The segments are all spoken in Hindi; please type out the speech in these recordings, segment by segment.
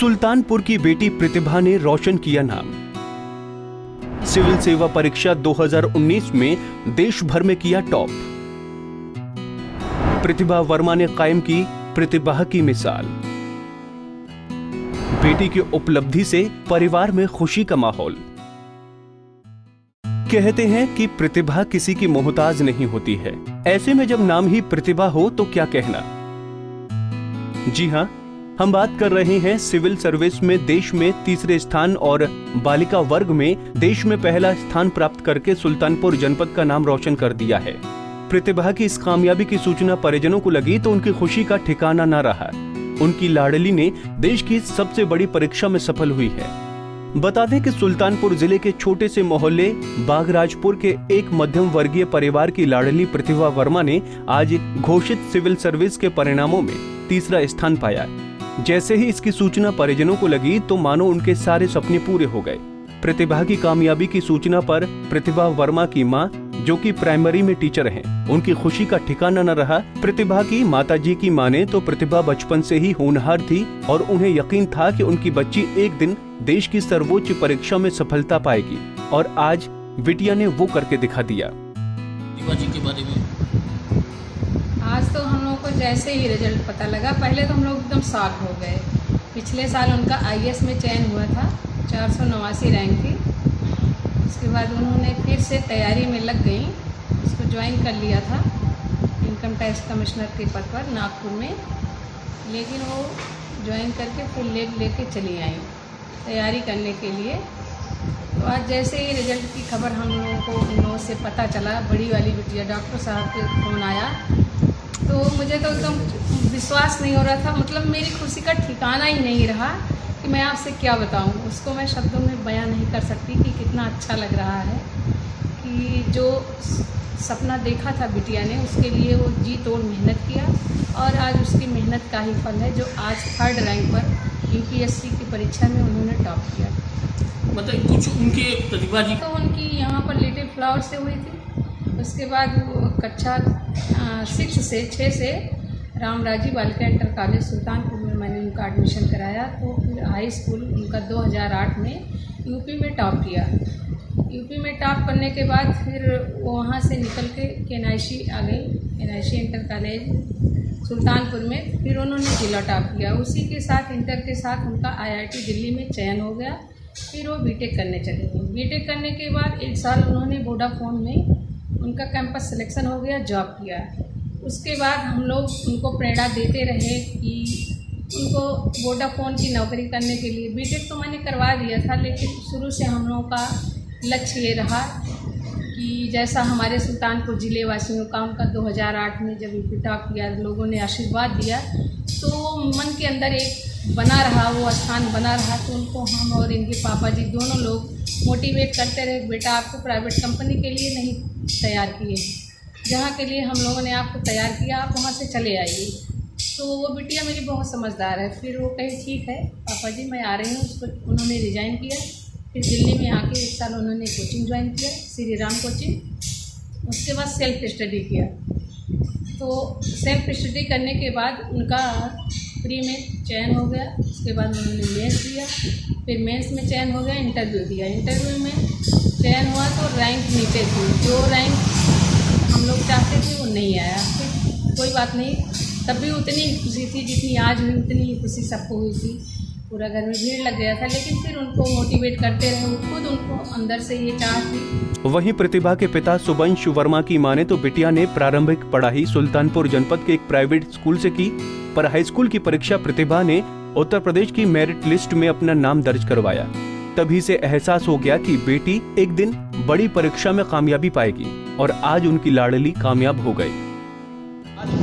सुल्तानपुर की बेटी प्रतिभा ने रोशन किया नाम। सिविल सेवा परीक्षा 2019 में देश भर में किया टॉप। प्रतिभा वर्मा ने कायम की प्रतिभा की मिसाल। बेटी की उपलब्धि से परिवार में खुशी का माहौल। कहते हैं कि प्रतिभा किसी की मोहताज नहीं होती है। ऐसे में जब नाम ही प्रतिभा हो तो क्या कहना। जी हां, हम बात कर रहे हैं सिविल सर्विस में देश में तीसरे स्थान और बालिका वर्ग में देश में पहला स्थान प्राप्त करके सुल्तानपुर जनपद का नाम रोशन कर दिया है। प्रतिभा की इस कामयाबी की सूचना परिजनों को लगी तो उनकी खुशी का ठिकाना न रहा। उनकी लाडली ने देश की सबसे बड़ी परीक्षा में सफल हुई है। बता दें कि सुल्तानपुर जिले के छोटे से मोहल्ले बागराजपुर के एक मध्यम वर्गीय परिवार की लाडली प्रतिभा वर्मा ने आज घोषित सिविल सर्विस के परिणामों में तीसरा स्थान पाया। जैसे ही इसकी सूचना परिजनों को लगी तो मानो उनके सारे सपने पूरे हो गए। प्रतिभा की कामयाबी की सूचना पर प्रतिभा वर्मा की मां, जो कि प्राइमरी में टीचर हैं, उनकी खुशी का ठिकाना न रहा। प्रतिभा की माताजी की माने तो प्रतिभा बचपन से ही होनहार थी और उन्हें यकीन था कि उनकी बच्ची एक दिन देश की सर्वोच्च परीक्षा में सफलता पाएगी और आज बिटिया ने वो करके दिखा दिया। प्रतिभा जी के बारे में आज तो हम लोगों को जैसे ही रिजल्ट पता लगा, पहले तो हम लोग एकदम शॉक हो गए। पिछले साल उनका आईएएस में चयन हुआ था, 489 रैंक थी। उसके बाद उन्होंने फिर से तैयारी में लग गई, उसको ज्वाइन कर लिया था इनकम टैक्स कमिश्नर के पद पर नागपुर में। लेकिन वो ज्वाइन करके फिर लेके चली आई तैयारी करने के लिए। तो आज जैसे ही रिजल्ट की खबर हम लोगों को उन लोगों से पता चला, बड़ी वाली बिटिया डॉक्टर साहब के फ़ोन आया, तो मुझे तो एकदम विश्वास नहीं हो रहा था। मतलब मेरी खुशी का ठिकाना ही नहीं रहा कि मैं आपसे क्या बताऊं। उसको मैं शब्दों में बयां नहीं कर सकती कि कितना अच्छा लग रहा है कि जो सपना देखा था बिटिया ने, उसके लिए वो जी तोड़ मेहनत किया और आज उसकी मेहनत का ही फल है जो आज 3rd रैंक पर यूपीएससी की परीक्षा में उन्होंने टॉप किया। मतलब कुछ उनके प्रतिभा जी तो उनकी यहाँ पर लिटिल फ्लावर से हुई थी। उसके बाद वो कक्षा 6 से रामराजी बालिका इंटर कॉलेज सुल्तानपुर में मैंने उनका एडमिशन कराया। तो फिर हाई स्कूल उनका 2008 में यूपी में टॉप किया। यूपी में टॉप करने के बाद फिर वहाँ से निकल के एनआईसी आ गई, एनआईसी इंटर कॉलेज सुल्तानपुर में। फिर उन्होंने जिला टॉप किया। उसी के साथ इंटर के साथ उनका आईआईटी दिल्ली में चयन हो गया। फिर वो बीटेक करने चले गए। बीटेक करने के बाद 1 साल उन्होंने वोडाफोन में उनका कैंपस सिलेक्शन हो गया, जॉब किया। उसके बाद हम लोग उनको प्रेरणा देते रहे कि उनको वोडाफोन की नौकरी करने के लिए। बीटेक तो मैंने करवा दिया था, लेकिन शुरू से हम लोगों का लक्ष्य ये रहा कि जैसा हमारे सुल्तानपुर ज़िले वासियों का उनका 2008 में जब यूपी टॉप किया, लोगों ने आशीर्वाद दिया, तो मन के अंदर एक बना रहा, वो स्थान बना रहा। तो उनको हम और इनके पापा जी दोनों लोग मोटिवेट करते रहे, बेटा आपको प्राइवेट कंपनी के लिए नहीं तैयार किए, जहाँ के लिए हम लोगों ने आपको तैयार किया, आप वहाँ से चले आइए। तो वो बिटिया मेरी बहुत समझदार है। फिर वो कही ठीक है पापा जी मैं आ रही हूँ। उसको उन्होंने रिज़ाइन किया। फिर दिल्ली में आके 1 साल उन्होंने कोचिंग ज्वाइन किया, श्री राम कोचिंग। उसके बाद सेल्फ स्टडी किया। तो सेल्फ स्टडी करने के बाद उनका प्री में चयन हो गया। उसके बाद उन्होंने मेंस दिया, फिर मेंस में चयन हो गया, इंटरव्यू दिया। इंटरव्यू में चयन हुआ तो रैंक नीचे थी, जो रैंक हम लोग चाहते थे वो नहीं आया। फिर कोई बात नहीं, तब भी उतनी खुशी थी जितनी आज हुई, उतनी ही खुशी सबको हुई थी। पूरा घर में भीड़ लग गया था। लेकिन फिर उनको मोटिवेट करते रहे, वो खुद उनको अंदर से ये चाह थी। वहीं प्रतिभा के पिता सुबंश वर्मा की माने तो बिटिया ने प्रारंभिक पढ़ाई सुल्तानपुर जनपद के एक प्राइवेट स्कूल से की, पर हाई स्कूल की परीक्षा प्रतिभा ने उत्तर प्रदेश की मेरिट लिस्ट में अपना नाम दर्ज करवाया। तभी से एहसास हो गया कि बेटी एक दिन बड़ी परीक्षा में कामयाबी पाएगी और आज उनकी लाडली कामयाब हो गई। आज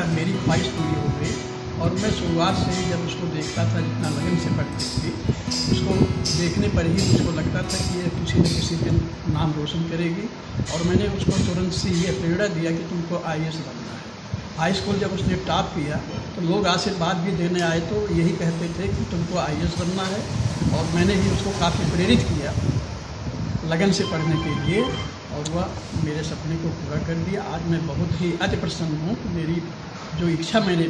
मेरी ख्वाहिश पूरी हो गई और मैं शुरुआत से ही जब उसको देखता था, जितना लगन से पढ़ती थी, उसको देखने पर ही मुझको लगता था कि ये किसी न किसी दिन नाम रोशन करेगी। और मैंने उसको तुरंत से ये प्रेरणा दिया कि तुमको आईएएस बनना है। हाई स्कूल जब उसने टॉप किया तो लोग आशीर्वाद भी देने आए तो यही कहते थे कि तुमको आईएएस बनना है। और मैंने भी उसको काफ़ी प्रेरित किया लगन से पढ़ने के लिए और वह मेरे सपने को पूरा कर दिया। आज मैं बहुत ही अति प्रसन्न हूँ कि मेरी जो इच्छा मैंने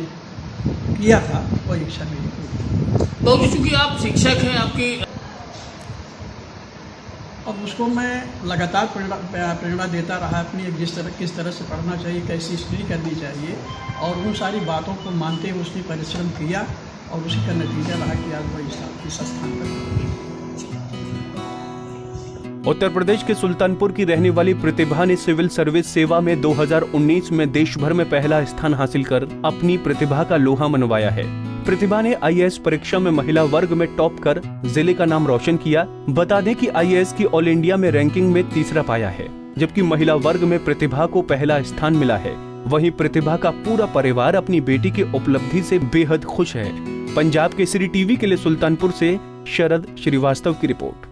किया था वह इच्छा मेरी पूरी। बहुत चूंकि आप शिक्षक हैं, आपके अब उसको मैं लगातार प्रेरणा देता रहा अपनी किस तरह से पढ़ना चाहिए, कैसी स्टडी करनी चाहिए, और उन सारी बातों को मानते हुए उसने परिश्रम किया और उसी का नतीजा रहा कि आज वह इस स्थान पर पहुंची। उत्तर प्रदेश के सुल्तानपुर की रहने वाली प्रतिभा ने सिविल सर्विस सेवा में 2019 में देश भर में पहला स्थान हासिल कर अपनी प्रतिभा का लोहा मनवाया है। प्रतिभा ने आईएएस परीक्षा में महिला वर्ग में टॉप कर जिले का नाम रोशन किया। बता दें कि आईएएस की ऑल इंडिया में रैंकिंग में तीसरा पाया है, जबकि महिला वर्ग में प्रतिभा को पहला स्थान मिला है। वहीं प्रतिभा का पूरा परिवार अपनी बेटी की उपलब्धि से बेहद खुश है। पंजाब केसरी टीवी के लिए सुल्तानपुर से शरद श्रीवास्तव की रिपोर्ट।